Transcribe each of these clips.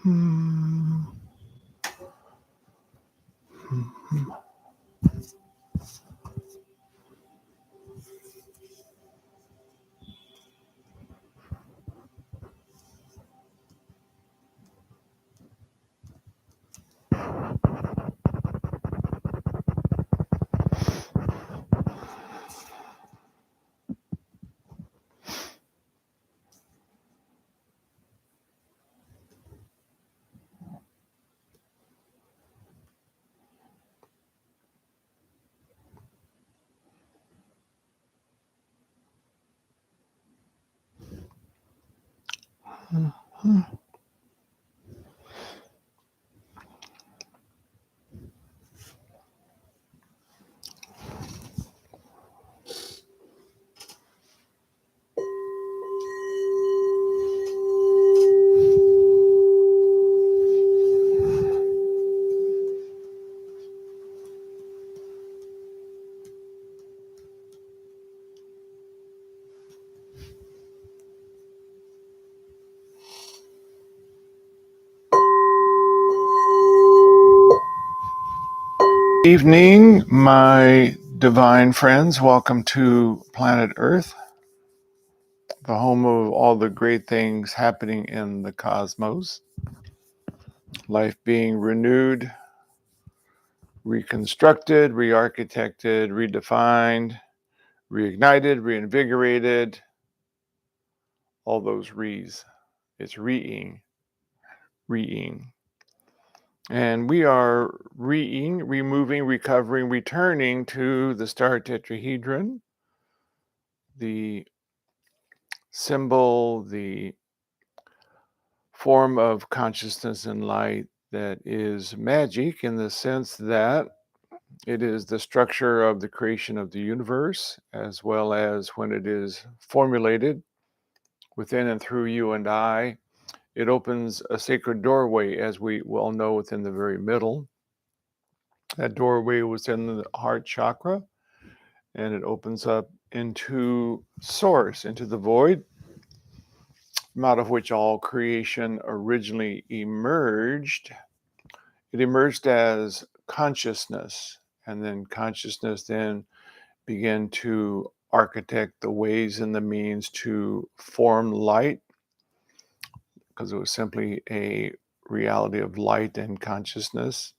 Hmm. Evening, my divine friends. Welcome to planet Earth, the home of all the great things happening in the cosmos. Life being renewed, reconstructed, re-architected, redefined, reignited, reinvigorated, all those re's. It's re-ing. And we are re-ing, removing, recovering, returning to the star tetrahedron, the symbol, the form of consciousness and light that is magic in the sense that it is the structure of the creation of the universe, as well as when it is formulated within and through you and I, it opens a sacred doorway, as we well know, within the very middle. That doorway was in the heart chakra, and it opens up into source, into the void, out of which all creation originally emerged. It emerged as consciousness, and then consciousness then began to architect the ways and the means to form light, because it was simply a reality of light and consciousness,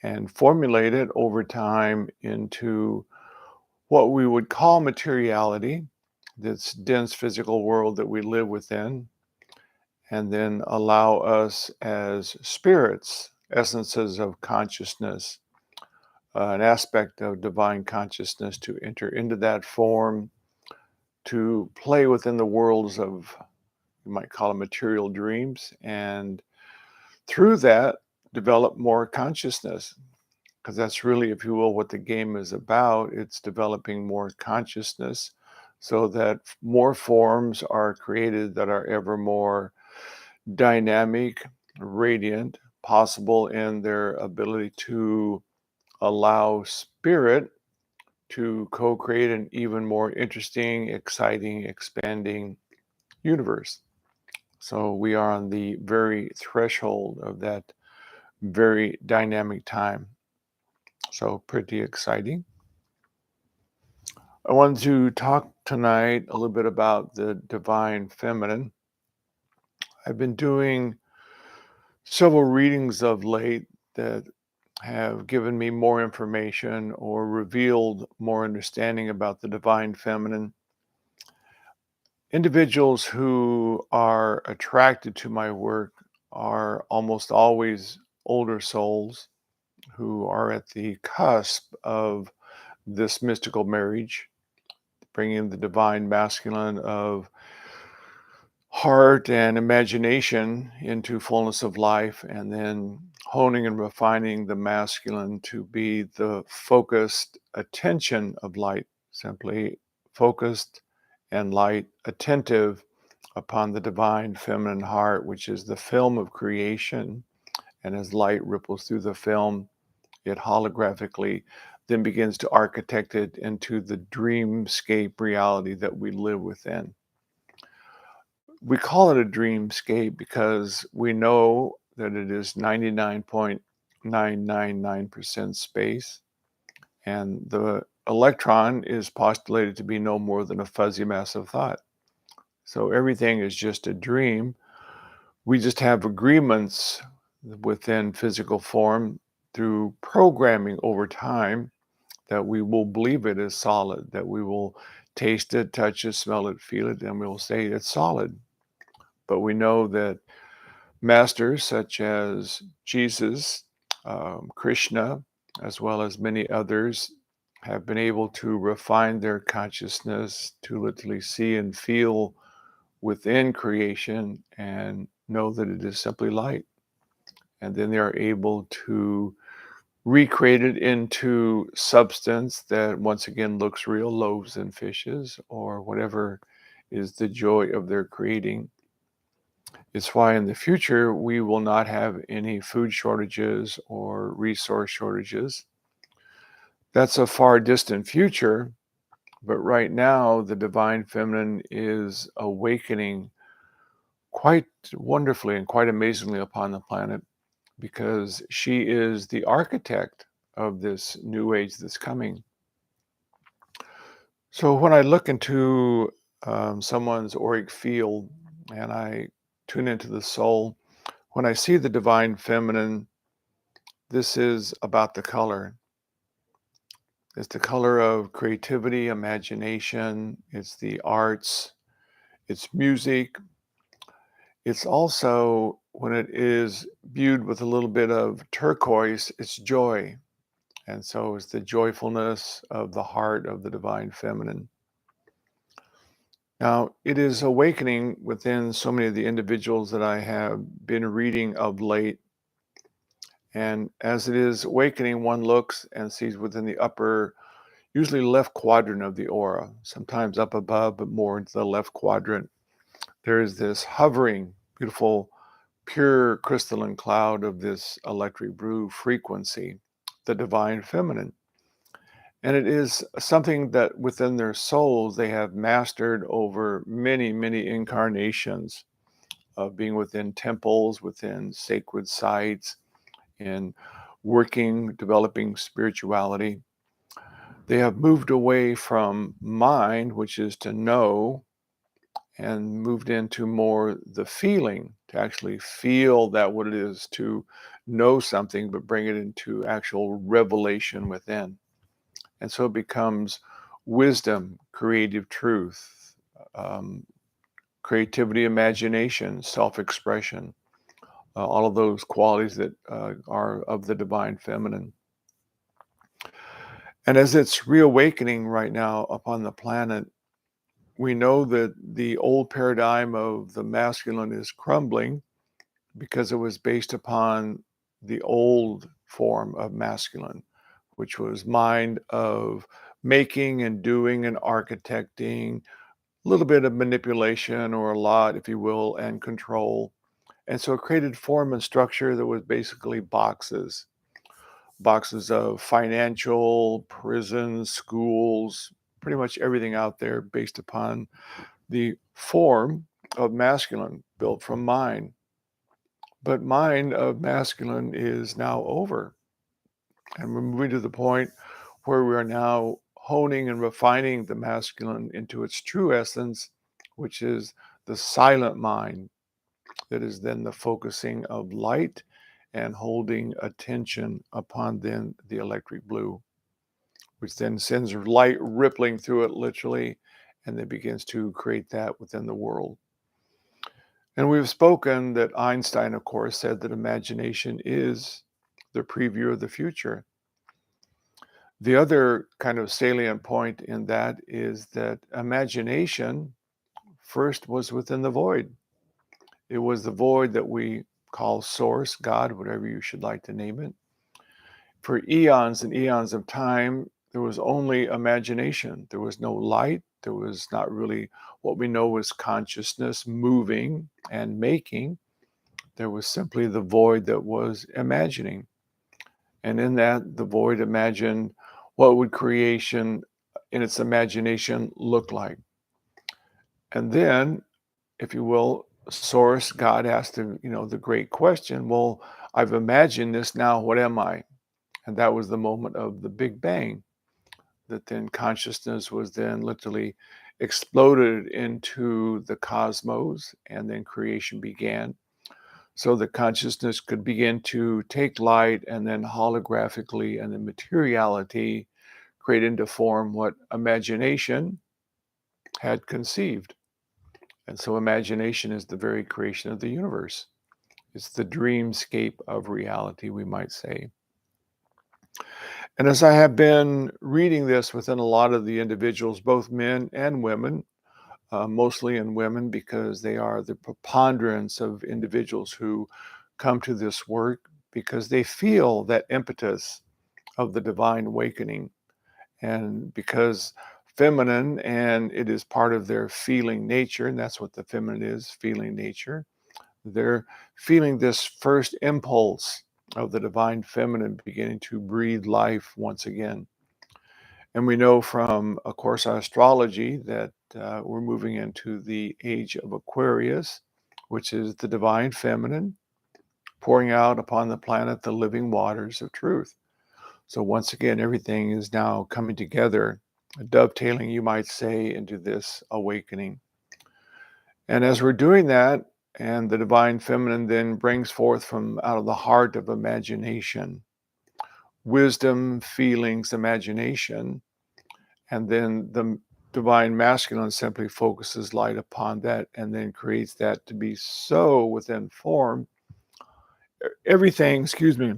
and formulate it over time into what we would call materiality, this dense physical world that we live within, and then allow us as spirits, essences of consciousness, an aspect of divine consciousness, to enter into that form, to play within the worlds of, you might call them material dreams, and through that, develop more consciousness. Because that's really, if you will, what the game is about. It's developing more consciousness so that more forms are created that are ever more dynamic, radiant, possible in their ability to allow spirit to co-create an even more interesting, exciting, expanding universe. So we are on the very threshold of that very dynamic time. So pretty exciting. I wanted to talk tonight a little bit about the divine feminine. I've been doing several readings of late that have given me more information or revealed more understanding about the divine feminine. Individuals who are attracted to my work are almost always older souls who are at the cusp of this mystical marriage, bringing the divine masculine of heart and imagination into fullness of life, and then honing and refining the masculine to be the focused attention of light, simply focused and light, attentive upon the divine feminine heart, which is the film of creation. And as light ripples through the film, it holographically then begins to architect it into the dreamscape reality that we live within. We call it a dreamscape because we know that it is 99.999% space, and the electron is postulated to be no more than a fuzzy mass of thought. So everything is just a dream. We just have agreements within physical form through programming over time that we will believe it is solid, that we will taste it, touch it, smell it, feel it, and we will say it's solid. But we know that masters such as Jesus, Krishna, as well as many others, have been able to refine their consciousness to literally see and feel within creation and know that it is simply light. And then they are able to recreate it into substance that once again looks real, loaves and fishes, or whatever is the joy of their creating. It's why in the future we will not have any food shortages or resource shortages. That's a far distant future, but right now the divine feminine is awakening quite wonderfully and quite amazingly upon the planet because she is the architect of this new age that's coming. So when I look into someone's auric field and I tune into the soul, when I see the divine feminine, this is about the color. It's the color of creativity, imagination, it's the arts, it's music. It's also, when it is viewed with a little bit of turquoise, it's joy. And so it's the joyfulness of the heart of the divine feminine. Now, it is awakening within so many of the individuals that I have been reading of late. And as it is awakening, one looks and sees within the upper, usually left quadrant of the aura, sometimes up above, but more into the left quadrant. There is this hovering, beautiful, pure crystalline cloud of this electric blue frequency, the divine feminine. And it is something that within their souls they have mastered over many, many incarnations of being within temples, within sacred sites, in working, developing spirituality. They have moved away from mind, which is to know, and moved into more the feeling, to actually feel that what it is to know something, but bring it into actual revelation within. And so it becomes wisdom, creative truth, um, creativity, imagination, self expression, all of those qualities that are of the divine feminine. And as it's reawakening right now upon the planet, we know that the old paradigm of the masculine is crumbling because it was based upon the old form of masculine, which was mind of making and doing and architecting, a little bit of manipulation or a lot, if you will, and control. And so it created form and structure that was basically boxes of financial, prisons, schools, pretty much everything out there based upon the form of masculine built from mind. But mind of masculine is now over. And we're moving to the point where we are now honing and refining the masculine into its true essence, which is the silent mind that is then the focusing of light and holding attention upon then the electric blue, which then sends light rippling through it literally, and then begins to create that within the world. And we've spoken that Einstein, of course, said that imagination is the preview of the future. The other kind of salient point in that is that imagination first was within the void. It was the void that we call source, God, whatever you should like to name it. For eons and eons of time, there was only imagination. There was no light. There was not really what we know as consciousness moving and making. There was simply the void that was imagining. And in that, the void imagined what would creation in its imagination look like. And then, if you will, source, God asked the great question, well, I've imagined this now, what am I? And that was the moment of the Big Bang, that then consciousness was then literally exploded into the cosmos, and then creation began. So the consciousness could begin to take light and then holographically and then materiality create into form what imagination had conceived. And so imagination is the very creation of the universe. It's the dreamscape of reality, we might say. And as I have been reading this within a lot of the individuals, both men and women, mostly in women because they are the preponderance of individuals who come to this work because they feel that impetus of the divine awakening. And because feminine, and it is part of their feeling nature, and that's what the feminine is, feeling nature. They're feeling this first impulse of the divine feminine beginning to breathe life once again. And we know from, of course, our astrology that we're moving into the age of Aquarius, which is the divine feminine pouring out upon the planet the living waters of truth. So once again, everything is now coming together, dovetailing, you might say, into this awakening. And as we're doing that, and the divine feminine then brings forth from out of the heart of imagination, wisdom, feelings, imagination, and then the divine masculine simply focuses light upon that and then creates that to be so within form. Everything, excuse me,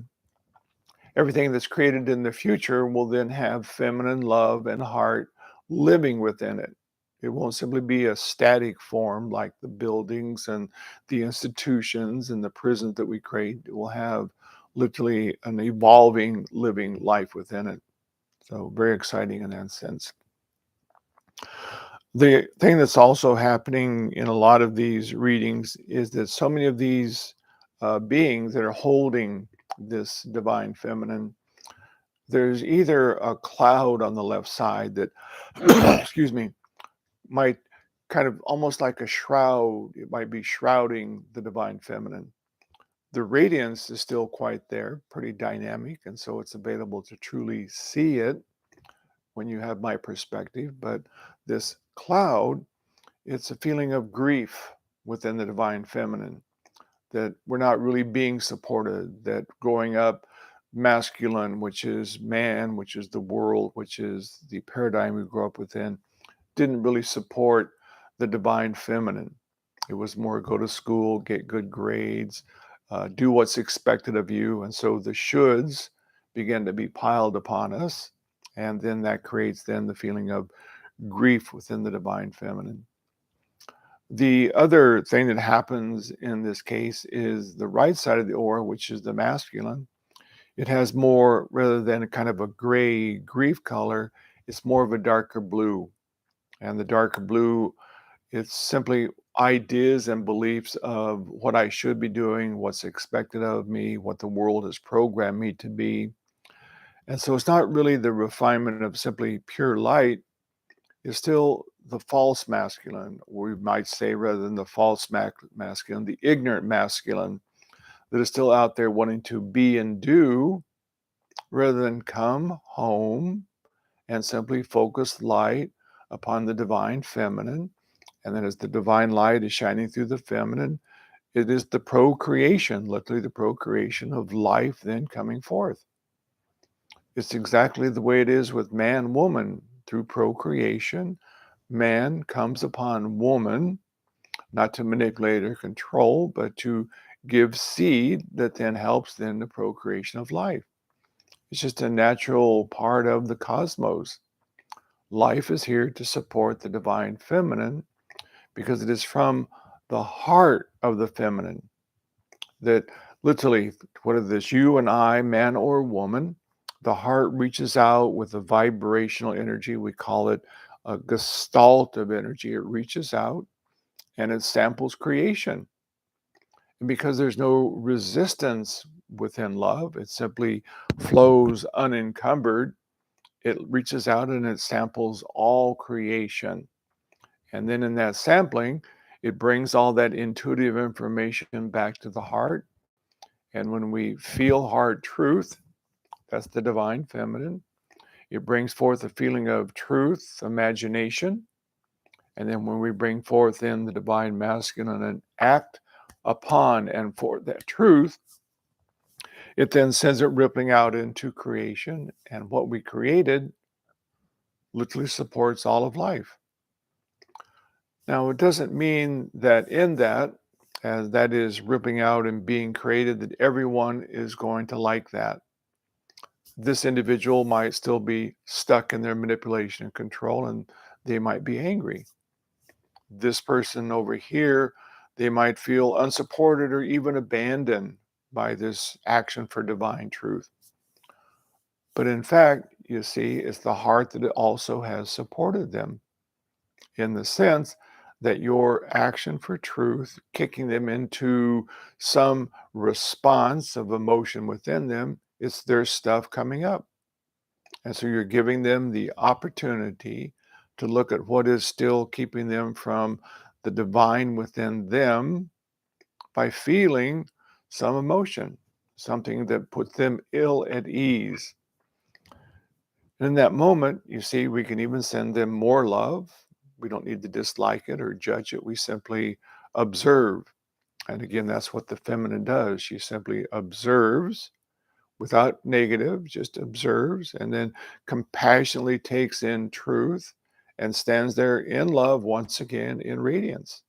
everything that's created in the future will then have feminine love and heart living within it. It won't simply be a static form like the buildings and the institutions and the prisons that we create. It will have literally an evolving, living life within it. So, very exciting in that sense. The thing that's also happening in a lot of these readings is that so many of these beings that are holding this divine feminine, there's either a cloud on the left side that, excuse me, might kind of almost like a shroud, it might be shrouding the divine feminine. The radiance is still quite there, pretty dynamic, and so it's available to truly see it when you have my perspective. But this cloud, it's a feeling of grief within the divine feminine, that we're not really being supported, that growing up masculine, which is man, which is the world, which is the paradigm we grew up within, didn't really support the divine feminine. It was more go to school, get good grades, do what's expected of you. And so the shoulds begin to be piled upon us. And then that creates then the feeling of grief within the divine feminine. The other thing that happens in this case is the right side of the aura, which is the masculine. It has more, rather than a kind of a gray grief color, it's more of a darker blue. And the darker blue, it's simply ideas and beliefs of what I should be doing, what's expected of me, what the world has programmed me to be. And so it's not really the refinement of simply pure light, it's still the false masculine, we might say, rather than the false masculine, the ignorant masculine that is still out there wanting to be and do rather than come home and simply focus light upon the divine feminine. And then as the divine light is shining through the feminine, it is the procreation, literally the procreation of life then coming forth. It's exactly the way it is with man, woman. Through procreation, man comes upon woman, not to manipulate or control, but to give seed that then helps then the procreation of life. It's just a natural part of the cosmos. Life is here to support the divine feminine because it is from the heart of the feminine that literally, whether this you and I, man or woman, the heart reaches out with a vibrational energy. We call it a gestalt of energy. It reaches out and it samples creation. And because there's no resistance within love, it simply flows unencumbered. It reaches out and it samples all creation. And then in that sampling, It brings all that intuitive information back to the heart. And when we feel heart truth, that's the divine feminine. It brings forth a feeling of truth, imagination. And then when we bring forth in the divine masculine and act upon and for that truth, it then sends it rippling out into creation. And what we created literally supports all of life. Now, it doesn't mean that in that, as that is ripping out and being created, that everyone is going to like that. This individual might still be stuck in their manipulation and control, and they might be angry. This person over here, they might feel unsupported or even abandoned by this action for divine truth. But in fact, you see, it's the heart that it also has supported them in the sense that your action for truth, kicking them into some response of emotion within them, it's their stuff coming up. And so you're giving them the opportunity to look at what is still keeping them from the divine within them by feeling some emotion, something that puts them ill at ease. And in that moment, you see, we can even send them more love. We don't need to dislike it or judge it. We simply observe. And again, that's what the feminine does. She simply observes without negative, just observes, and then compassionately takes in truth and stands there in love once again in radiance.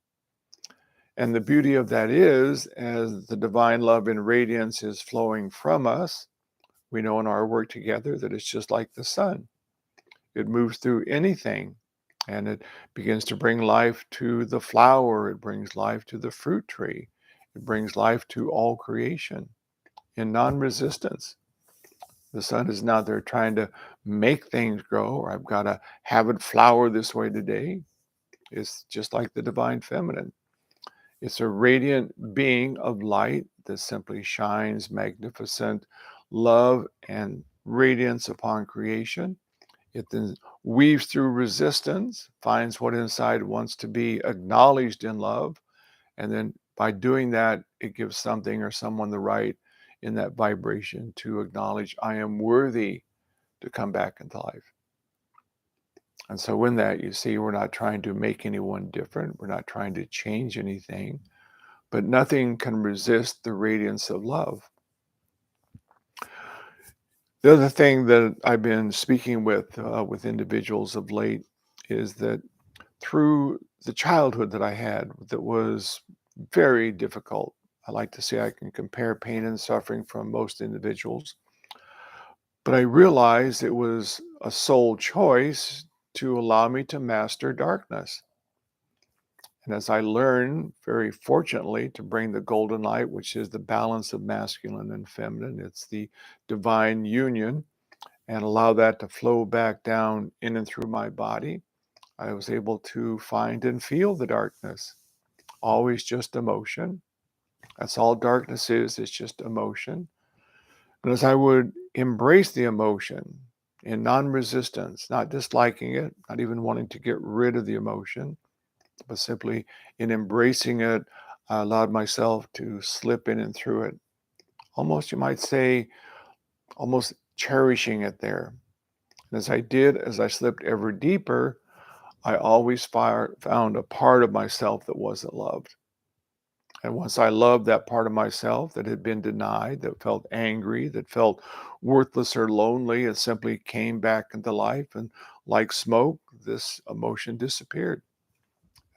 And the beauty of that is, as the divine love and radiance is flowing from us, we know in our work together that it's just like the sun. It moves through anything and it begins to bring life to the flower. It brings life to the fruit tree. It brings life to all creation in non-resistance. The sun is not there trying to make things grow, or I've got to have it flower this way today. It's just like the divine feminine. It's a radiant being of light that simply shines magnificent love and radiance upon creation. It then weaves through resistance, finds what inside wants to be acknowledged in love, and then by doing that, it gives something or someone the right in that vibration to acknowledge, I am worthy to come back into life. And so in that, you see, we're not trying to make anyone different. We're not trying to change anything, but nothing can resist the radiance of love. The other thing that I've been speaking with individuals of late is that through the childhood that I had that was very difficult, I like to say I can compare pain and suffering from most individuals, but I realized it was a soul choice to allow me to master darkness. And as I learned, very fortunately, to bring the golden light, which is the balance of masculine and feminine, it's the divine union, and allow that to flow back down in and through my body, I was able to find and feel the darkness. Always just emotion. That's all darkness is, it's just emotion. And as I would embrace the emotion in non resistance, not disliking it, not even wanting to get rid of the emotion, but simply in embracing it, I allowed myself to slip in and through it. Almost, you might say, almost cherishing it there. And as I did, as I slipped ever deeper, I always found a part of myself that wasn't loved. And once I loved that part of myself that had been denied, that felt angry, that felt worthless or lonely, it simply came back into life. And like smoke, this emotion disappeared.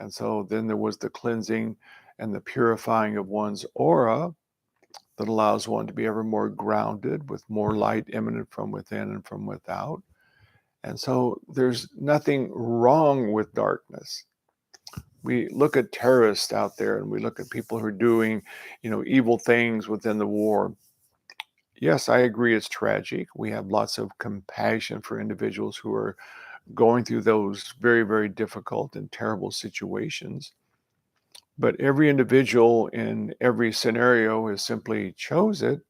And so then there was the cleansing and the purifying of one's aura that allows one to be ever more grounded with more light emanent from within and from without. And so there's nothing wrong with darkness. We look at terrorists out there and we look at people who are doing, evil things within the war. Yes, I agree it's tragic. We have lots of compassion for individuals who are going through those very, very difficult and terrible situations. But every individual in every scenario has simply chose it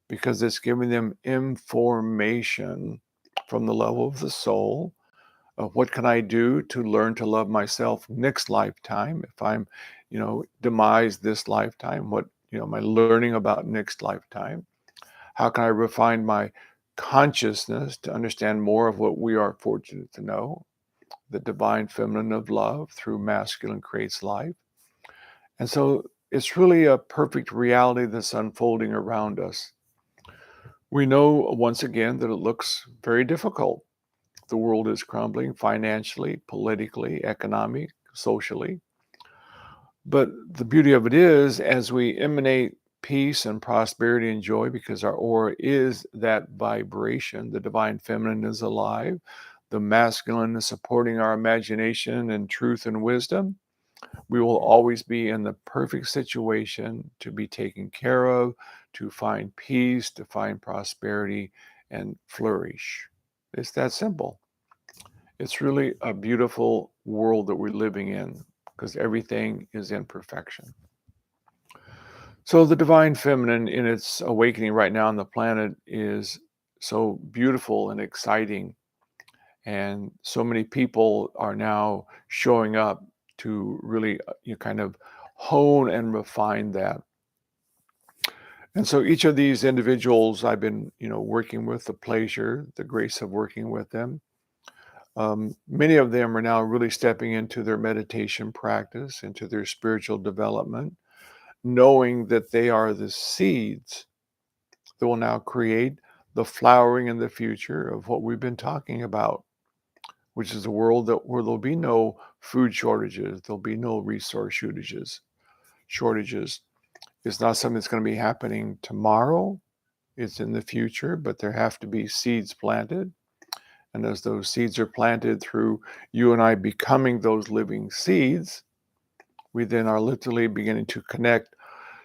because it's giving them information from the level of the soul. What can I do to learn to love myself next lifetime if I'm demise this lifetime? What, am I learning about next lifetime? How can I refine my consciousness to understand more of what we are fortunate to know? The divine feminine of love through masculine creates life. And so it's really a perfect reality that's unfolding around us. We know once again that it looks very difficult. The world is crumbling financially, politically, economic, socially. But the beauty of it is, as we emanate peace and prosperity and joy, because our aura is that vibration, the divine feminine is alive, the masculine is supporting our imagination and truth and wisdom. We will always be in the perfect situation to be taken care of, to find peace, to find prosperity, and flourish. It's that simple. It's really a beautiful world that we're living in because everything is in perfection. So, the divine feminine in its awakening right now on the planet is so beautiful and exciting. And so many people are now showing up to really kind of hone and refine that. And so each of these individuals I've been, working with, the pleasure, the grace of working with them. Many of them are now really stepping into their meditation practice, into their spiritual development, knowing that they are the seeds that will now create the flowering in the future of what we've been talking about, which is a world where there'll be no food shortages, there'll be no resource shortages. It's not something that's going to be happening tomorrow. It's in the future, but there have to be seeds planted. And as those seeds are planted through you and I becoming those living seeds, we then are literally beginning to connect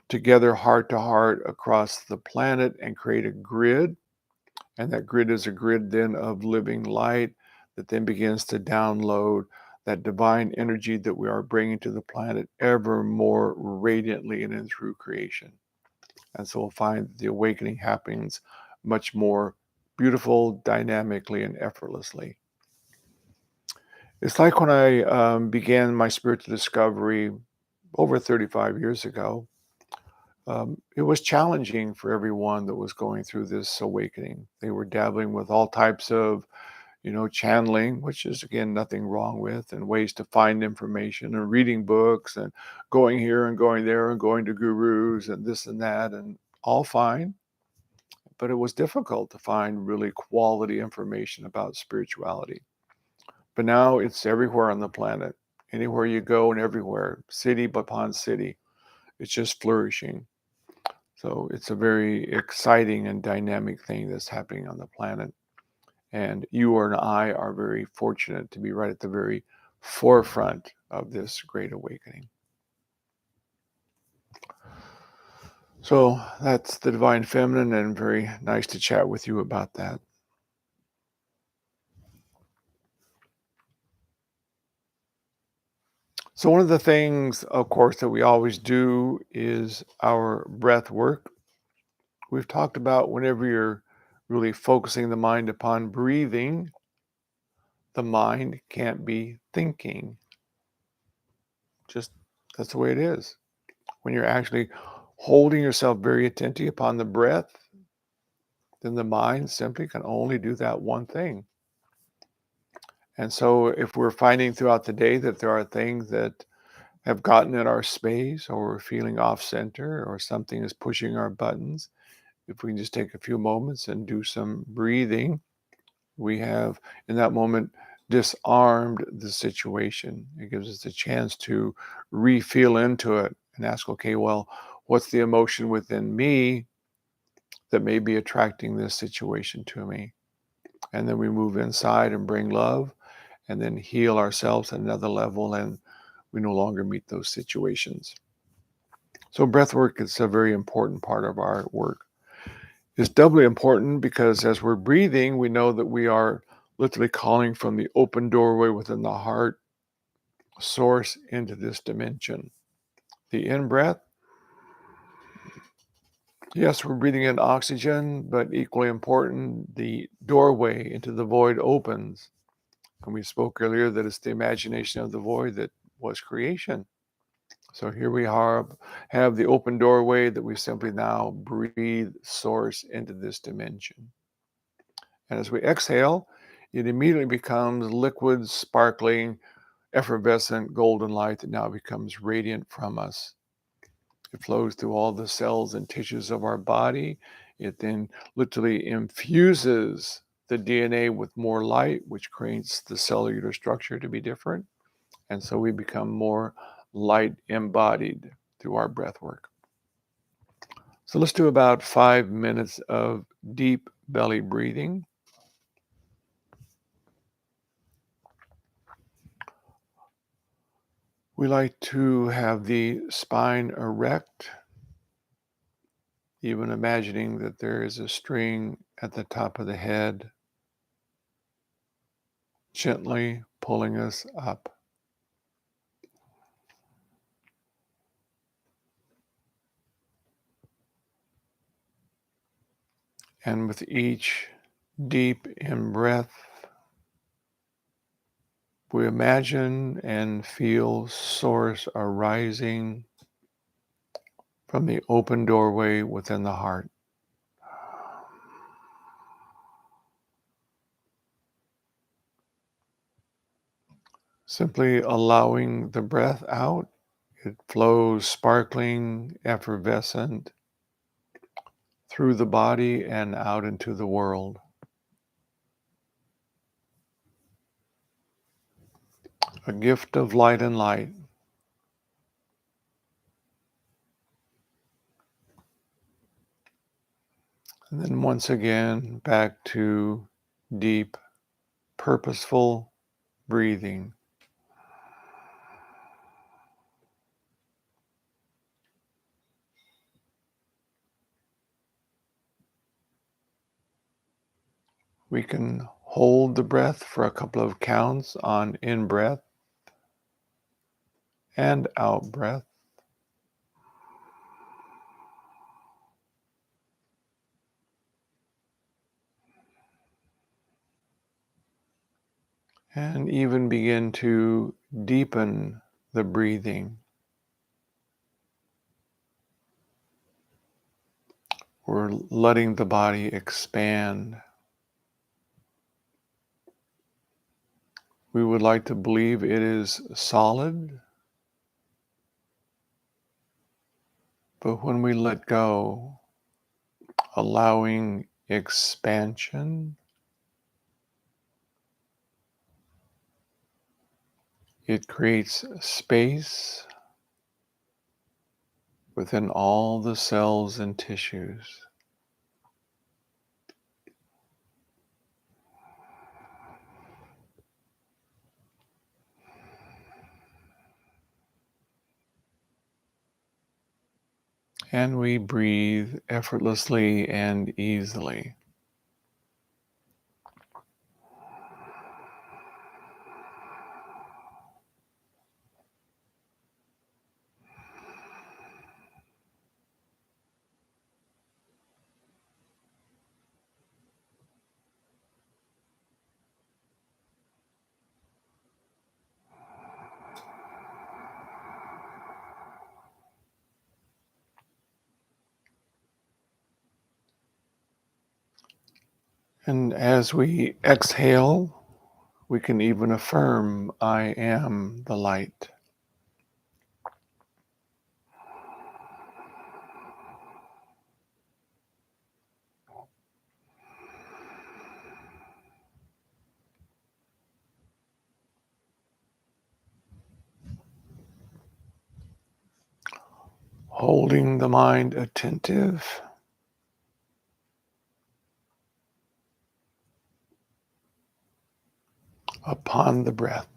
together heart to heart across the planet and create a grid. And that grid is a grid then of living light that then begins to download that divine energy that we are bringing to the planet ever more radiantly and in through creation. And so we'll find the awakening happens much more beautiful, dynamically, and effortlessly. It's like when I began my spiritual discovery over 35 years ago. It was challenging for everyone that was going through this awakening. They were dabbling with all types of, channeling, which is again nothing wrong with, and ways to find information and reading books and going here and going there and going to gurus and this and that, and all fine. But it was difficult to find really quality information about spirituality. But now it's everywhere on the planet, anywhere you go and everywhere, city upon city. It's just flourishing. So it's a very exciting and dynamic thing that's happening on the planet. And you and I are very fortunate to be right at the very forefront of this great awakening. So that's the divine feminine, and very nice to chat with you about that. So, one of the things, of course, that we always do is our breath work. We've talked about whenever you're really focusing the mind upon breathing, the mind can't be thinking. Just that's the way it is. When you're actually holding yourself very attentive upon the breath, then the mind simply can only do that one thing. And so, if we're finding throughout the day that there are things that have gotten in our space, or we're feeling off center, or something is pushing our buttons, if we can just take a few moments and do some breathing, we have in that moment disarmed the situation. It gives us a chance to re-feel into it and ask, okay, well, what's the emotion within me that may be attracting this situation to me? And then we move inside and bring love and then heal ourselves at another level, and we no longer meet those situations. So breath work is a very important part of our work. It's doubly important because as we're breathing, we know that we are literally calling from the open doorway within the heart source into this dimension. The in breath, yes, we're breathing in oxygen, but equally important, the doorway into the void opens. And we spoke earlier that it's the imagination of the void that was creation. So here we are, have the open doorway that we simply now breathe source into this dimension. And as we exhale, it immediately becomes liquid, sparkling, effervescent golden light that now becomes radiant from us. It flows through all the cells and tissues of our body. It then literally infuses the DNA with more light, which creates the cellular structure to be different. And so we become more light embodied through our breath work. So let's do about 5 minutes of deep belly breathing. We like to have the spine erect, even imagining that there is a string at the top of the head, gently pulling us up. And with each deep in breath, we imagine and feel source arising from the open doorway within the heart. Simply allowing the breath out, it flows sparkling, effervescent through the body and out into the world. A gift of light and light. And then once again, back to deep, purposeful breathing. We can hold the breath for a couple of counts on in breath and out breath. And even begin to deepen the breathing. We're letting the body expand. We would like to believe it is solid, but when we let go, allowing expansion, it creates space within all the cells and tissues. And we breathe effortlessly and easily. And as we exhale, we can even affirm, I am the light. Holding the mind attentive upon the breath.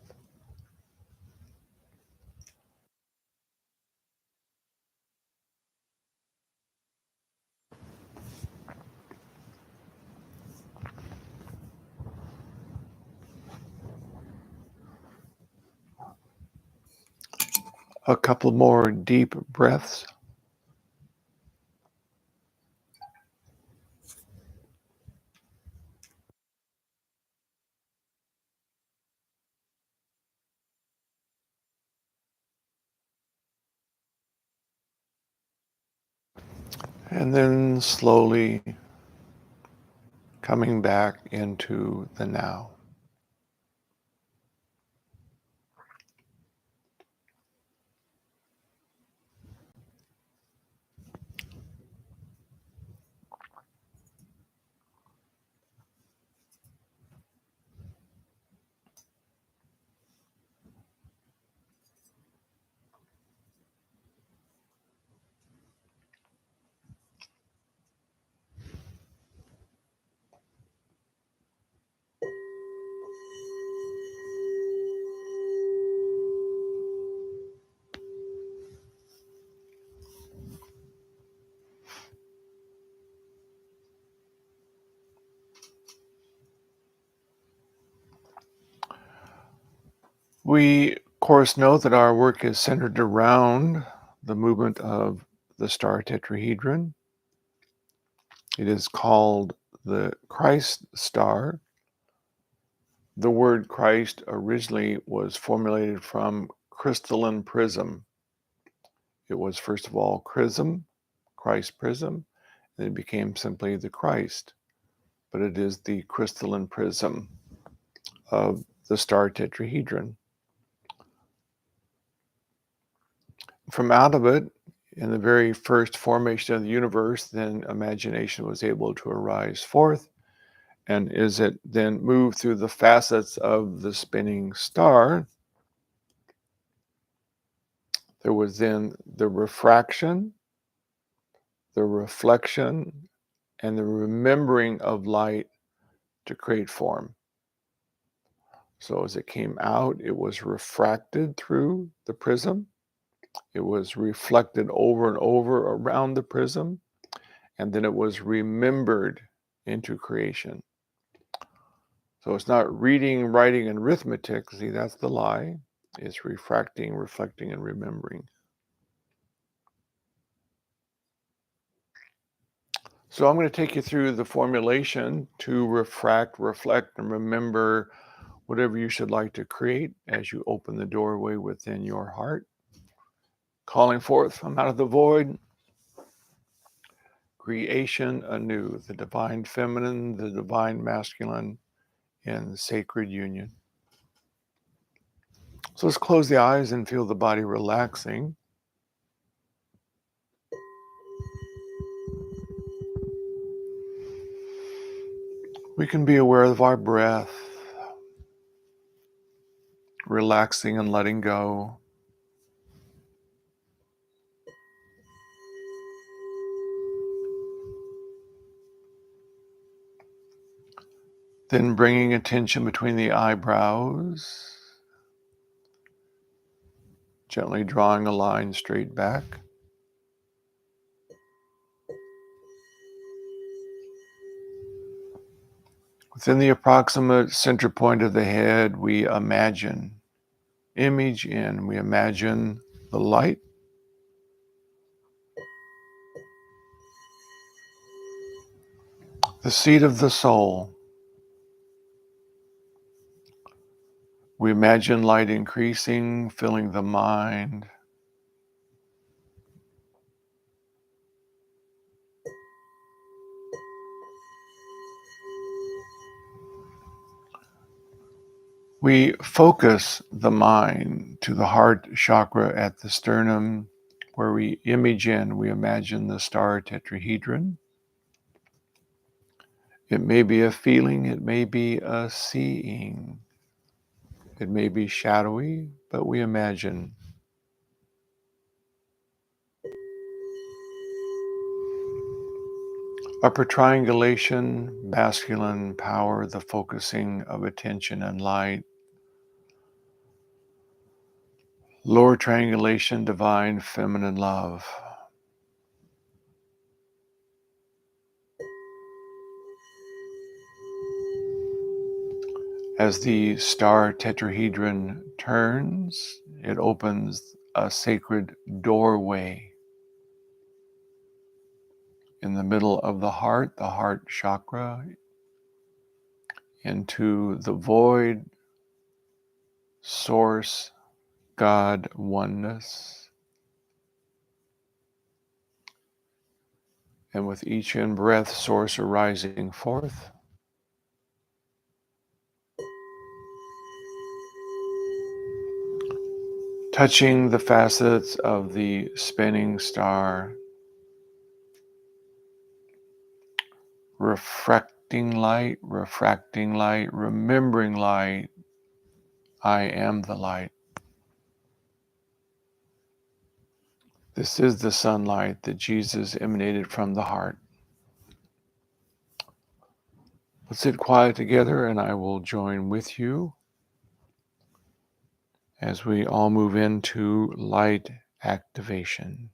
A couple more deep breaths. And then slowly coming back into the now. We, of course, know that our work is centered around the movement of the star tetrahedron. It is called the Christ star. The word Christ originally was formulated from crystalline prism. It was, first of all, chrism, Christ prism, and it became simply the Christ. But it is the crystalline prism of the star tetrahedron. From out of it, in the very first formation of the universe, then imagination was able to arise forth. And as it then moved through the facets of the spinning star, there was then the refraction, the reflection, and the remembering of light to create form. So as it came out, it was refracted through the prism. It was reflected over and over around the prism, and then it was remembered into creation. So it's not reading, writing, and arithmetic. See, that's the lie. It's refracting, reflecting, and remembering. So I'm going to take you through the formulation to refract, reflect, and remember whatever you should like to create as you open the doorway within your heart, calling forth from out of the void creation anew, the divine feminine, the divine masculine, in sacred union. So let's close the eyes and feel the body relaxing. We can be aware of our breath, relaxing and letting go. Then bringing attention between the eyebrows, gently drawing a line straight back. Within the approximate center point of the head, we imagine, image in, we imagine the light. The seat of the soul. We imagine light increasing, filling the mind. We focus the mind to the heart chakra at the sternum, where we image in, we imagine the star tetrahedron. It may be a feeling, it may be a seeing, it may be shadowy, but we imagine. Upper triangulation, masculine power, the focusing of attention and light. Lower triangulation, divine feminine love. As the star tetrahedron turns, it opens a sacred doorway in the middle of the heart chakra, into the void, source, God oneness. And with each in-breath, source arising forth. Touching the facets of the spinning star. Refracting light, remembering light. I am the light. This is the sunlight that Jesus emanated from the heart. Let's sit quiet together and I will join with you as we all move into light activation.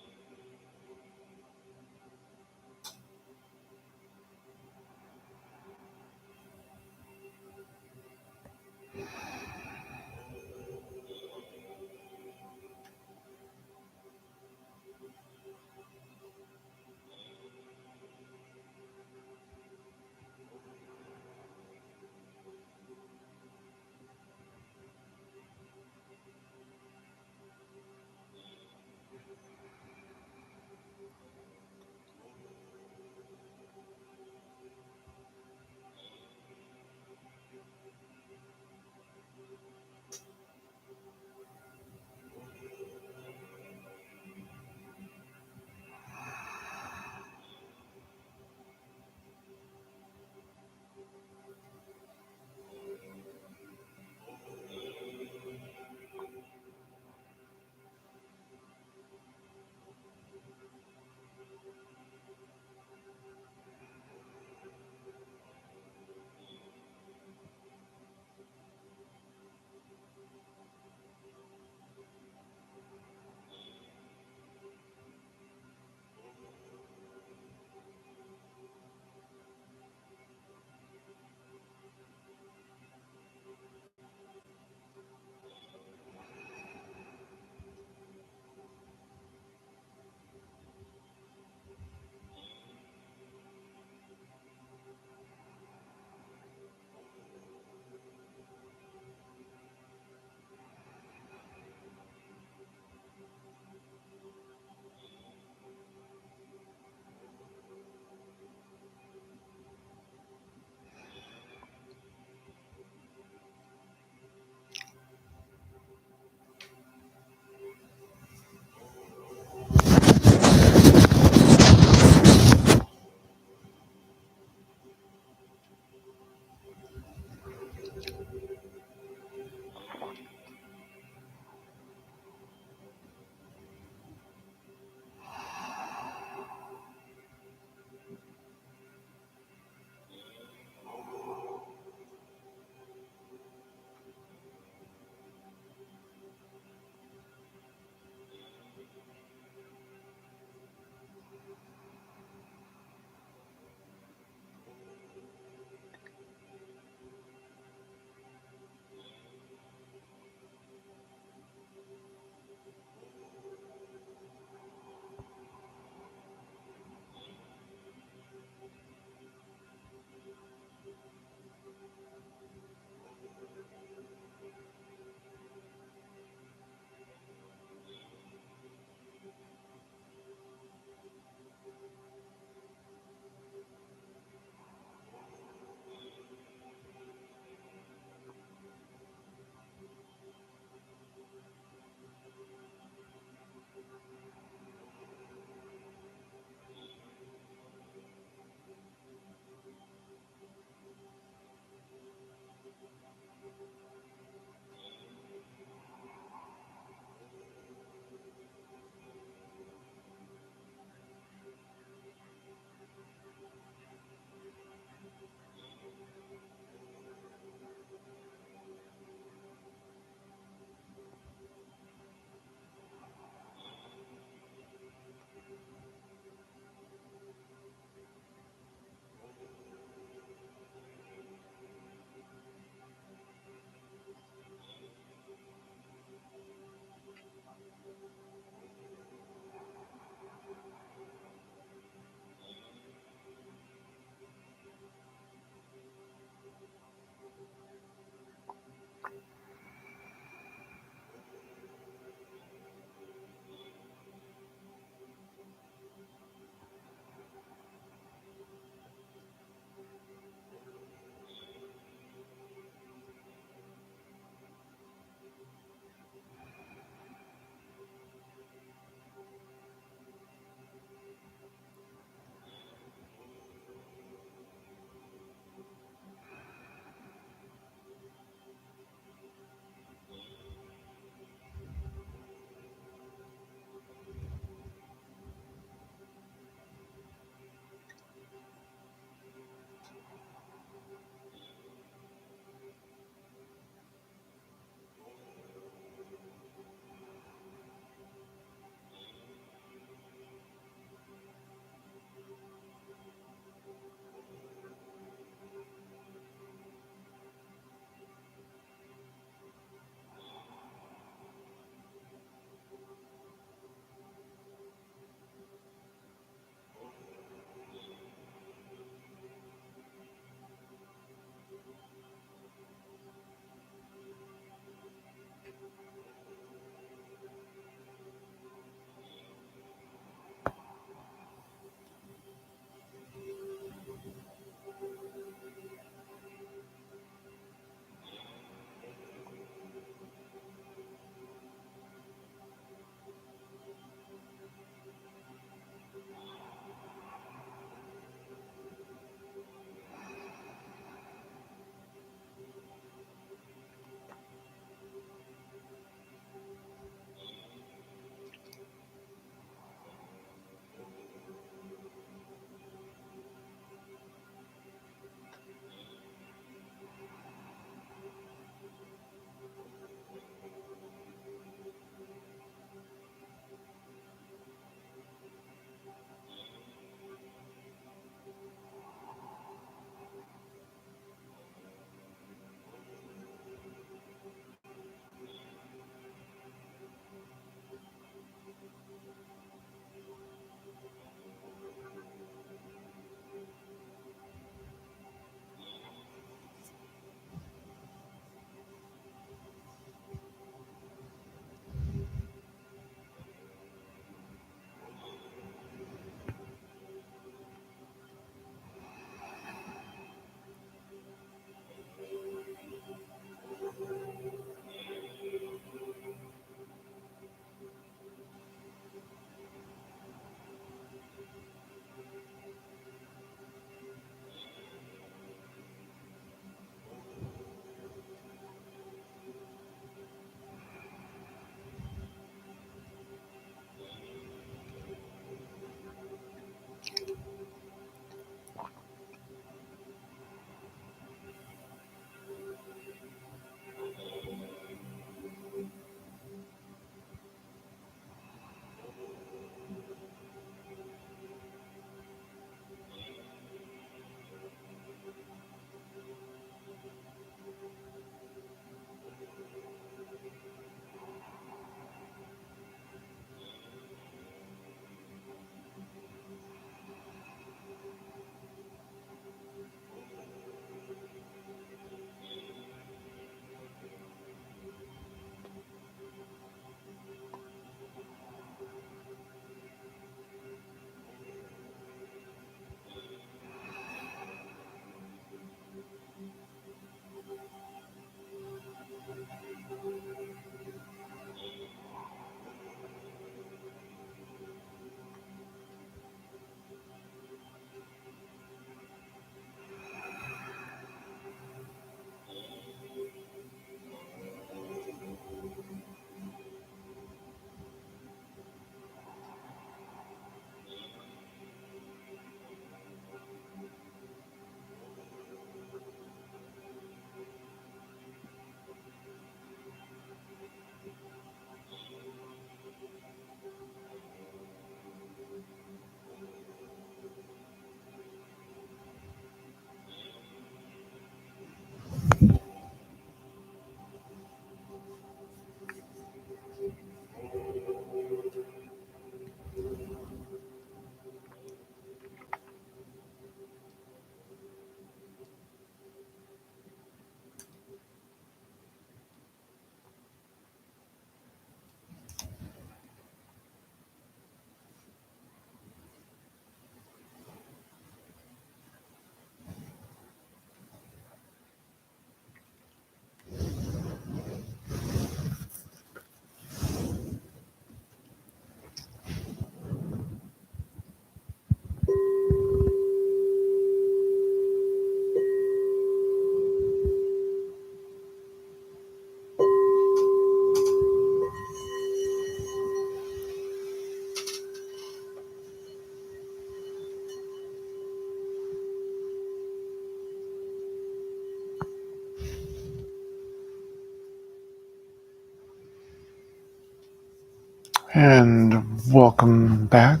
And welcome back.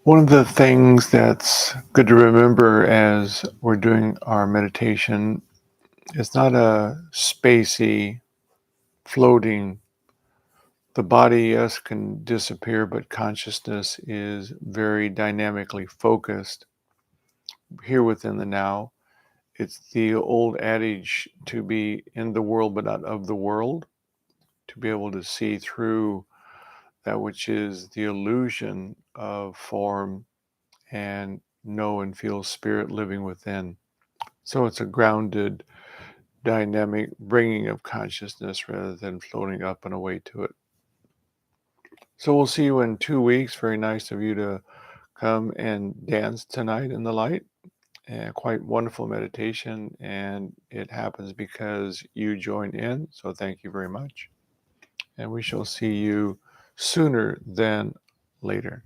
One of the things that's good to remember as we're doing our meditation is not a spacey, floating. The body, yes, can disappear, but consciousness is very dynamically focused here within the now. It's the old adage to be in the world but not of the world, to be able to see through that which is the illusion of form and know and feel spirit living within. So it's a grounded, dynamic bringing of consciousness rather than floating up and away to it. So we'll see you in 2 weeks. Very nice of you to come and dance tonight in the light. And quite wonderful meditation. And it happens because you joined in. So thank you very much. And we shall see you sooner than later.